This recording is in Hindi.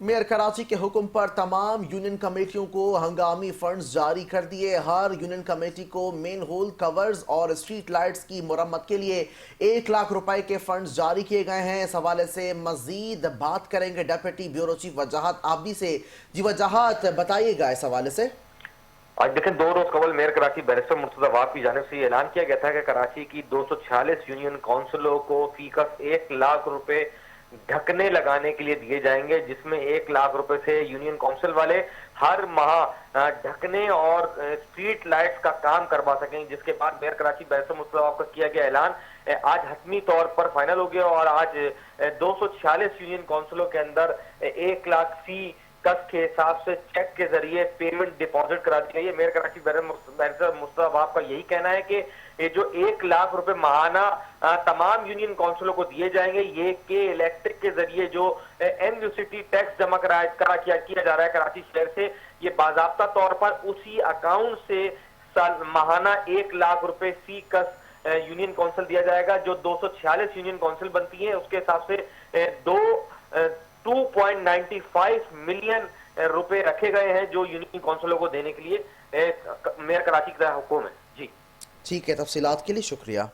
मेयर कराची के हुक्म पर तमाम यूनियन कमेटियों को हंगामी फंड्स जारी कर दिए। हर यूनियन कमेटी को मेन होल कवर्स और स्ट्रीट लाइट्स की मुरम्मत के लिए 1 लाख रुपए के फंड्स जारी किए गए हैं। इस हवाले से मजीद बात करेंगे डेप्यूटी ब्यूरो चीफ वजाहत आबदी से। जी वजाहत बताइएगा इस हवाले से। आज देखें, 2 रोज कबल मेयर कराची बैरिस्टर मुर्तजा वाब की जानिब से ऐलान किया गया था कि कराची की 246 यूनियन काउंसिलों को फीकस 1 लाख रुपए ढकने लगाने के लिए दिए जाएंगे, जिसमें 1 लाख रुपए से यूनियन काउंसिल वाले हर माह ढकने और स्ट्रीट लाइट्स का काम करवा सकेंगे। जिसके बाद मेयर कराची बैरिस्टर मुर्तजा वाब का किया गया ऐलान आज हतमी तौर पर फाइनल हो गया और आज 246 यूनियन काउंसिलों के अंदर 1 लाख फी कस के हिसाब से चेक के जरिए पेमेंट डिपॉजिट करा दी गई है। मेयर कराची बैरिस्टर मुर्तजा वाब का यही कहना है कि ये जो 1 लाख रुपए माहाना तमाम यूनियन काउंसिलों को दिए जाएंगे, ये के इलेक्ट्रिक के जरिए जो एनयूसिटी टैक्स जमा किया जा रहा है कराची शहर से, ये बाजाब्ता तौर पर उसी अकाउंट से माहाना 1 लाख रुपए फी कस यूनियन काउंसिल दिया जाएगा। जो 246 यूनियन काउंसिल बनती है उसके हिसाब से 2.95 मिलियन रुपए रखे गए हैं जो यूनियन काउंसिलों को देने के लिए मेयर कराची का हुक्म है। जी ठीक है, तफसीलात के लिए शुक्रिया।